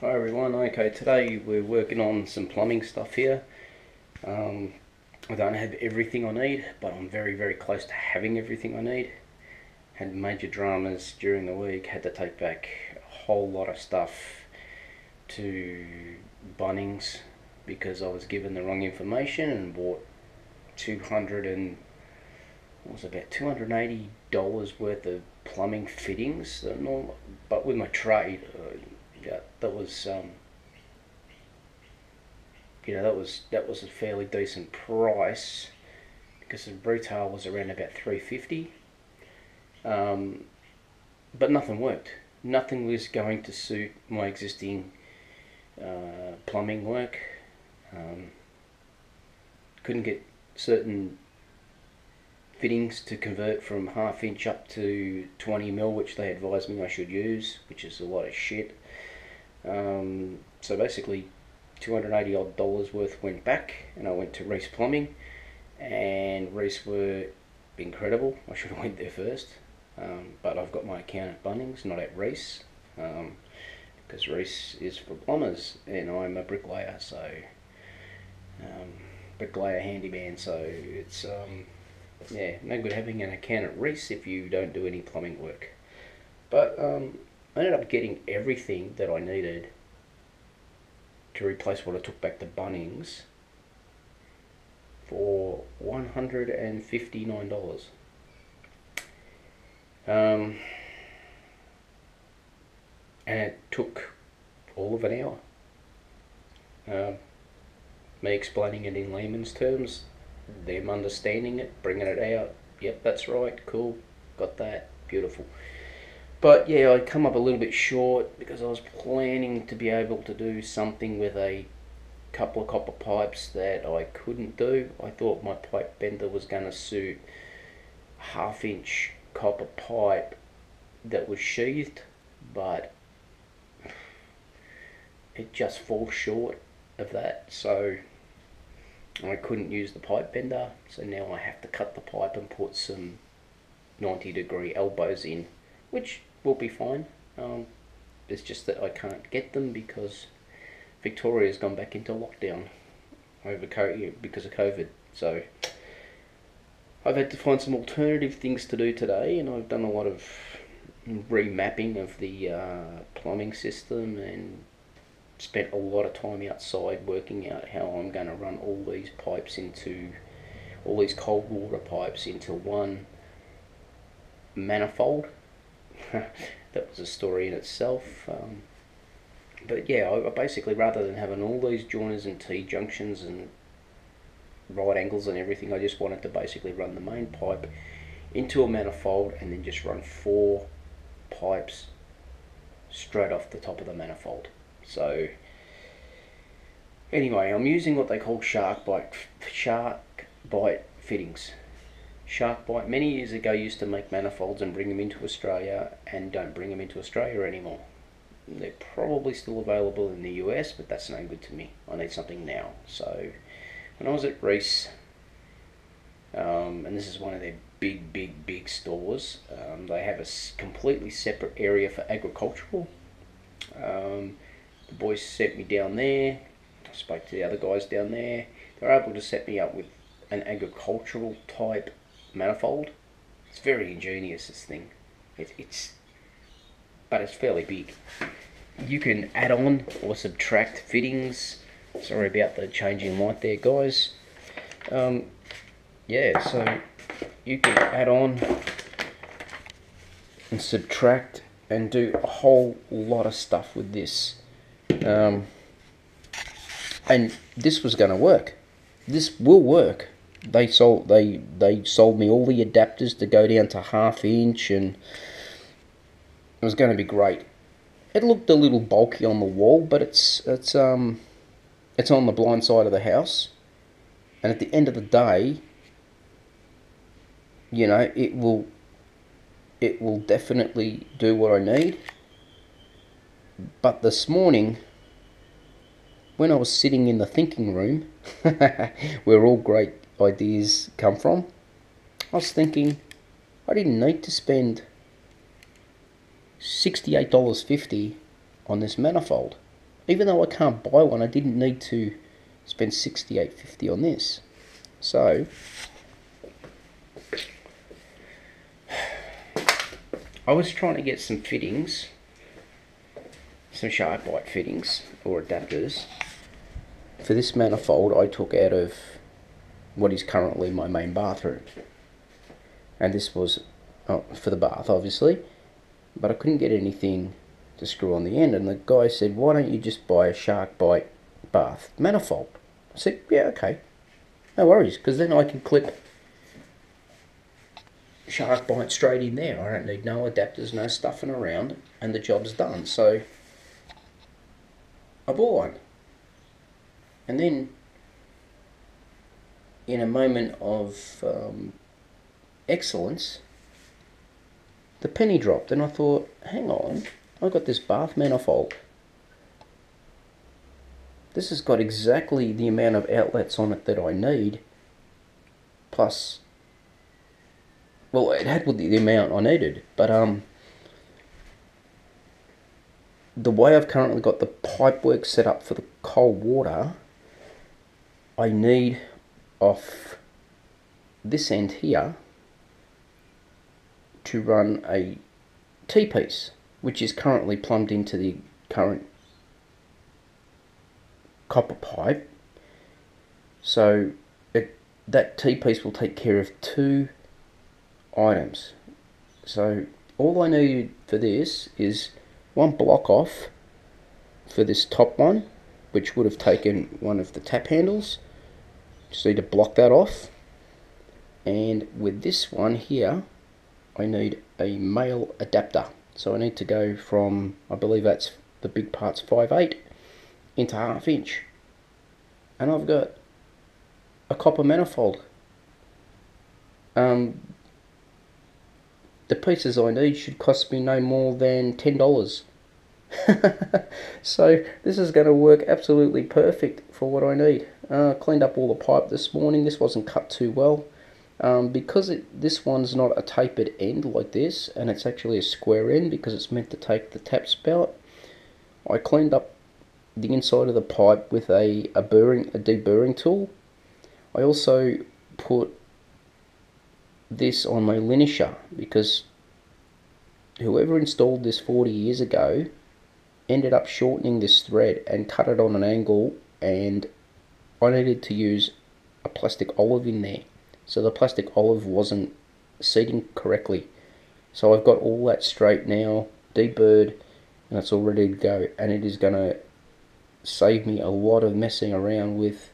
Hi everyone, okay, today we're working on some plumbing stuff here. I don't have everything I need, but I'm very close to having everything I need. Had major dramas during the week, had to take back a whole lot of stuff to Bunnings because I was given the wrong information and bought 200 and what was it, about $280 worth of plumbing fittings. But with my trade, yeah, that was that was a fairly decent price because the retail was around about 350. Um, but nothing worked. Nothing was going to suit my existing plumbing work. Um, couldn't get certain fittings to convert from half inch up to 20 mil, which they advised me I should use, which is a lot of shit. So basically, $280 odd worth went back, and I went to Reese Plumbing, and Reese were incredible. I should have went there first, but I've got my account at Bunnings, not at Reese, because Reese is for plumbers, and I'm a bricklayer, so bricklayer handyman. So it's yeah, no good having an account at Reese if you don't do any plumbing work. But I ended up getting everything that I needed to replace what I took back to Bunnings for $159. And it took all of an hour. Me explaining it in layman's terms, them understanding it, bringing it out. Yep, that's right, cool, got that, beautiful. But yeah, I come up a little bit short because I was planning to be able to do something with a couple of copper pipes that I couldn't do. I thought my pipe bender was going to suit a half-inch copper pipe that was sheathed, but it just falls short of that, so I couldn't use the pipe bender, so now I have to cut the pipe and put some 90-degree elbows in, which will be fine. It's just that I can't get them because Victoria's gone back into lockdown because of COVID. So I've had to find some alternative things to do today, and I've done a lot of remapping of the plumbing system and spent a lot of time outside working out how I'm going to run all these cold water pipes into one manifold. That was a story in itself. But yeah, I basically, rather than having all these joiners and T-junctions and right angles and everything, I just wanted to basically run the main pipe into a manifold and then just run 4 pipes straight off the top of the manifold. So anyway, I'm using what they call shark bite fittings. SharkBite many years ago used to make manifolds and bring them into Australia, and don't bring them into Australia anymore. They're probably still available in the US, but that's no good to me. I need something now. So when I was at Reese, and this is one of their big stores, they have a completely separate area for agricultural. The boys sent me down there. I spoke to the other guys down there. They were able to set me up with an agricultural type manifold. It's very ingenious, this thing. But it's fairly big. You can add on or subtract fittings. Sorry about the changing light there, guys. Yeah, so you can add on and subtract and do a whole lot of stuff with this. And this was going to work. This will work. They sold me all the adapters to go down to half inch, and it was going to be great. It looked a little bulky on the wall, but it's on the blind side of the house, and at the end of the day, you know, it will definitely do what I need. But this morning, when I was sitting in the thinking room, where all great ideas come from, I was thinking I didn't need to spend $68.50 on this manifold. even though I can't buy one, I didn't need to spend $68.50 on this. So I was trying to get some fittings, some SharkBite fittings or adapters for this manifold I took out of what is currently my main bathroom. And this was for the bath, obviously, but I couldn't get anything to screw on the end, and the guy said, why don't you just buy a SharkBite bath manifold? I said, yeah, okay, no worries, because then I can clip SharkBite straight in there. I don't need no adapters, no stuffing around, and the job's done. So I bought one, and then in a moment of excellence, the penny dropped, and I thought, hang on, I got this bath manifold. This has got exactly the amount of outlets on it that I need, plus, well, it had the amount I needed, but the way I've currently got the pipework set up for the cold water, I need off this end here to run a T-piece, which is currently plumbed into the current copper pipe. So that T-piece will take care of two items. So all I need for this is one block off for this top one, which would have taken one of the tap handles. Just need to block that off. And with this one here, I need a male adapter. So I need to go from, I believe that's the big part's 5/8 into 1/2 inch. And I've got a copper manifold. The pieces I need should cost me no more than $10. So this is going to work absolutely perfect for what I need. Cleaned up all the pipe this morning. This wasn't cut too well. Because this one's not a tapered end like this, and it's actually a square end because it's meant to take the tap spout, I cleaned up the inside of the pipe with a deburring tool. I also put this on my linisher because whoever installed this 40 years ago ended up shortening this thread and cut it on an angle, and I needed to use a plastic olive in there. So the plastic olive wasn't seating correctly. So I've got all that straight now, deburred, and it's all ready to go. And it is going to save me a lot of messing around with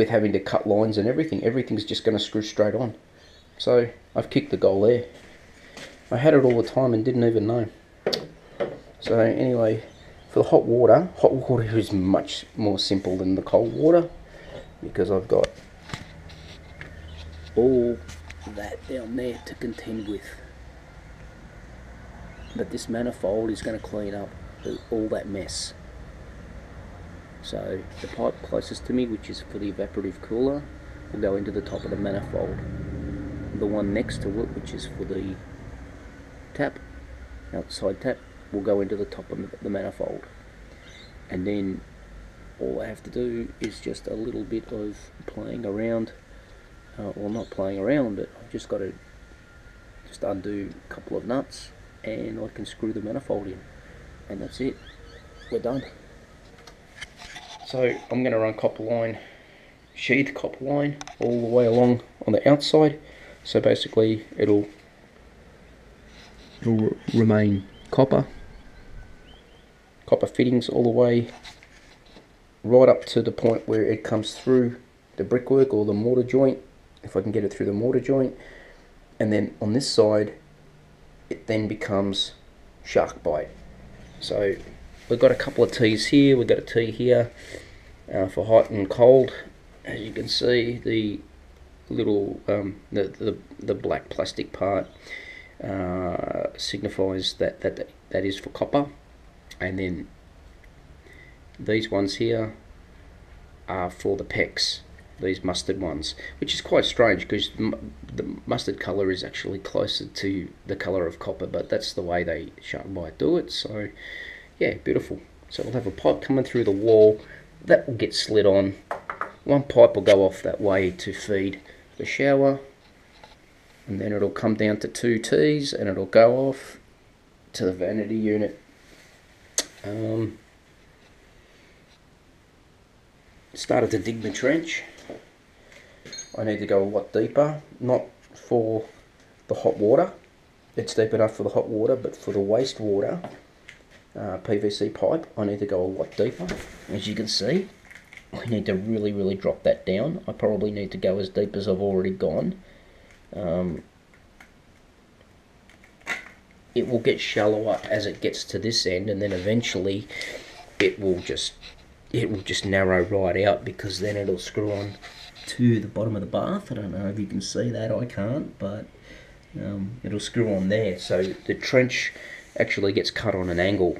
having to cut lines and everything. Everything's just going to screw straight on. So I've kicked the goal there. I had it all the time and didn't even know. So anyway, for the hot water is much more simple than the cold water because I've got all that down there to contend with. But this manifold is going to clean up all that mess. So the pipe closest to me, which is for the evaporative cooler, will go into the top of the manifold. The one next to it, which is for the tap, outside tap, will go into the top of the manifold. And then all I have to do is just a little bit of playing around, well, not playing around, but I've just got to just undo a couple of nuts and I can screw the manifold in, and that's it, we're done. So I'm going to run copper line, sheath copper line all the way along on the outside, so basically it'll remain copper fittings all the way right up to the point where it comes through the brickwork or the mortar joint, if I can get it through the mortar joint. And then on this side it then becomes SharkBite. So we've got a couple of T's here, we've got a T here for hot and cold. As you can see, the little the black plastic part signifies that is for copper, and then these ones here are for the PEX. these mustard ones, which is quite strange because the mustard colour is actually closer to the colour of copper, but that's the way they SharkBite do it. So yeah, beautiful. So we'll have a pipe coming through the wall that will get slid on. One pipe will go off that way to feed the shower, and then it'll come down to 2 T's and it'll go off to the vanity unit. Started to dig the trench. I need to go a lot deeper, not for the hot water, it's deep enough for the hot water, but for the wastewater PVC pipe I need to go a lot deeper. As you can see, I need to really drop that down. I probably need to go as deep as I've already gone. It will get shallower as it gets to this end, and then eventually it will just narrow right out, because then it'll screw on to the bottom of the bath. I don't know if you can see that, I can't, but it'll screw on there. So the trench actually gets cut on an angle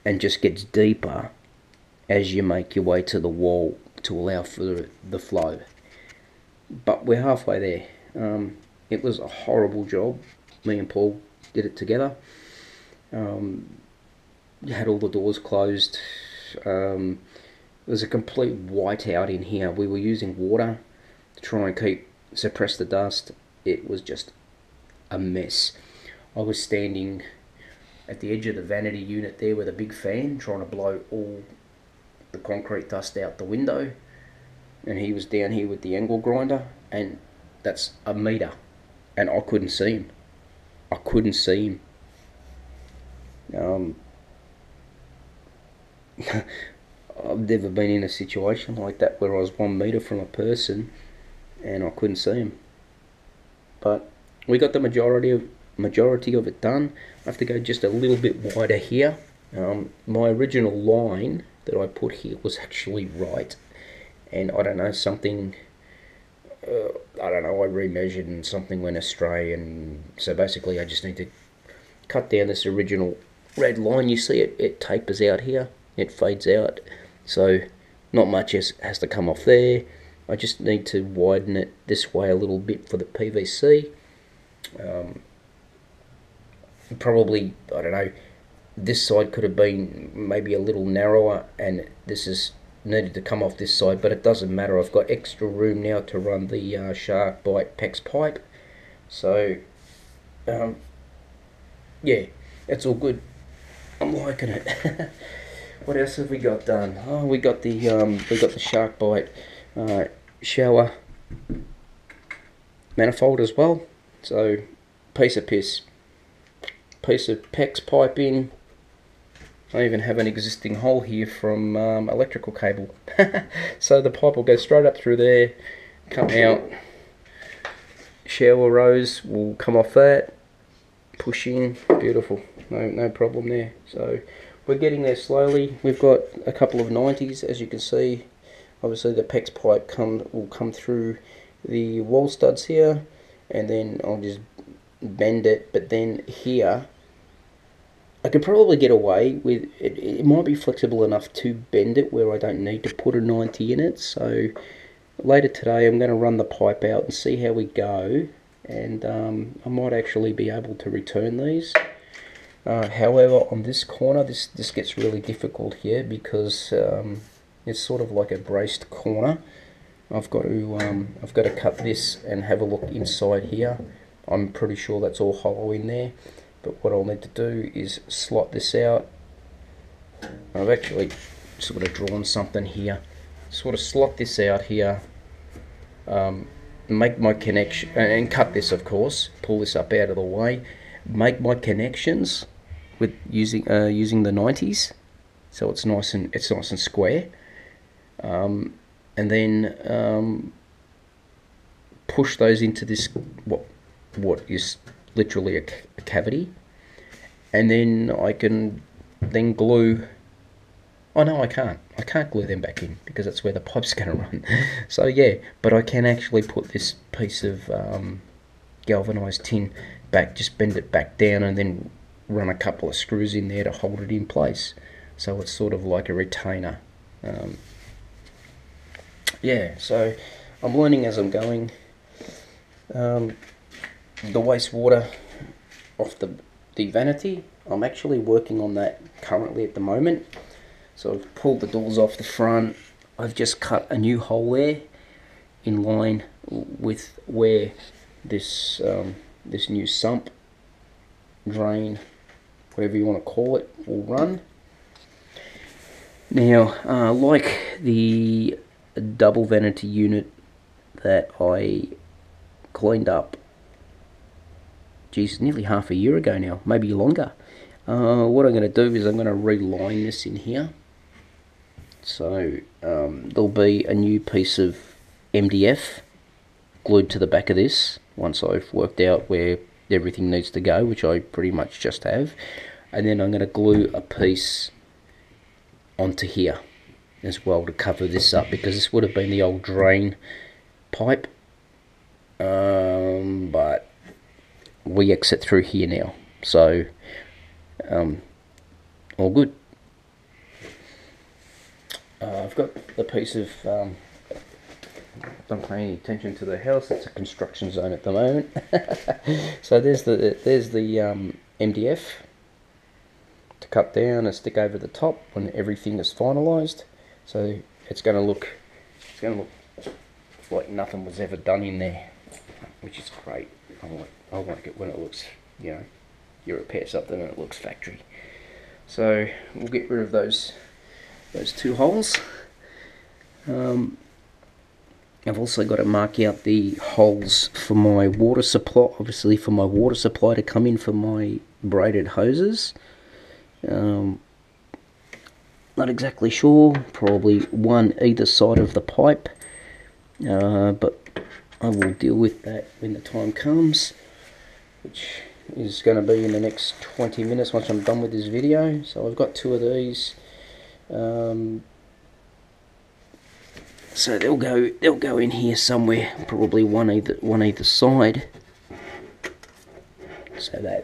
and just gets deeper as you make your way to the wall to allow for the flow. But we're halfway there. It was a horrible job. Me and Paul did it together. Had all the doors closed. It was a complete whiteout in here. We were using water to try and suppress the dust. It was just a mess. I was standing at the edge of the vanity unit there with a big fan trying to blow all the concrete dust out the window, and he was down here with the angle grinder, and that's a meter, and I couldn't see him. I couldn't see him. I've never been in a situation like that where I was 1 meter from a person and I couldn't see him. But we got the majority of it done. I have to go just a little bit wider here. My original line that I put here was actually right, and I don't know, I remeasured and something went astray, and so basically I just need to cut down this original red line. You see it tapers out here, it fades out, so not much has to come off there. I just need to widen it this way a little bit for the PVC. Probably, I don't know, this side could have been maybe a little narrower, and this is needed to come off this side, but it doesn't matter. I've got extra room now to run the SharkBite PEX pipe, so yeah, it's all good. I'm liking it. What else have we got done? Oh, we got the SharkBite shower manifold as well. So piece of PEX pipe in. I even have an existing hole here from electrical cable. So the pipe will go straight up through there, come out, shower rose will come off that, push in, beautiful, no problem there. So we're getting there slowly. We've got a couple of 90s, as you can see. Obviously the PEX pipe will come through the wall studs here, and then I'll just bend it. But then here I could probably get away with it. It might be flexible enough to bend it where I don't need to put a 90 in it. So later today I'm going to run the pipe out and see how we go, and I might actually be able to return these. However, on this corner, this gets really difficult here, because it's sort of like a braced corner. I've got to cut this and have a look inside here. I'm pretty sure that's all hollow in there. But what I'll need to do is slot this out. I've actually sort of drawn something here. Sort of slot this out here. Make my connection and cut this, of course. Pull this up out of the way. Make my connections with using the 90s, so it's nice and square. And then push those into this what is literally a cavity, and then I can then glue. Oh no, I can't glue them back in, because that's where the pipe's going to run. So yeah, but I can actually put this piece of galvanized tin back, just bend it back down, and then run a couple of screws in there to hold it in place, so it's sort of like a retainer. yeah, so I'm learning as I'm going. The wastewater off the vanity, I'm actually working on that currently at the moment. So I've pulled the doors off the front. I've just cut a new hole there in line with where this this new sump, drain, whatever you want to call it, will run. Now, like the double vanity unit that I cleaned up, geez, nearly half a year ago now, maybe longer. What I'm going to do is I'm going to reline this in here. So there'll be a new piece of MDF glued to the back of this once I've worked out where everything needs to go, which I pretty much just have. And then I'm going to glue a piece onto here as well to cover this up, because this would have been the old drain pipe, but we exit through here now, so all good. I've got the piece of don't pay any attention to the house, it's a construction zone at the moment. So there's the MDF to cut down and stick over the top when everything is finalized. So it's going to look like nothing was ever done in there, which is great. I like it when it looks, you know, you repair something and it looks factory. So we'll get rid of those two holes. I've also got to mark out the holes for my water supply, obviously for my water supply to come in for my braided hoses. Not exactly sure, probably one either side of the pipe, but I will deal with that when the time comes, which is going to be in the next 20 minutes once I'm done with this video. So I've got two of these, so they'll go in here somewhere, probably one either side. So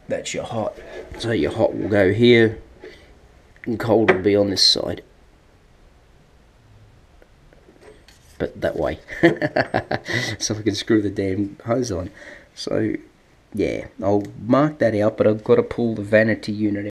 that's your hot. So your hot will go here, and cold will be on this side, but that way, so I can screw the damn hose on. So yeah, I'll mark that out, but I've got to pull the vanity unit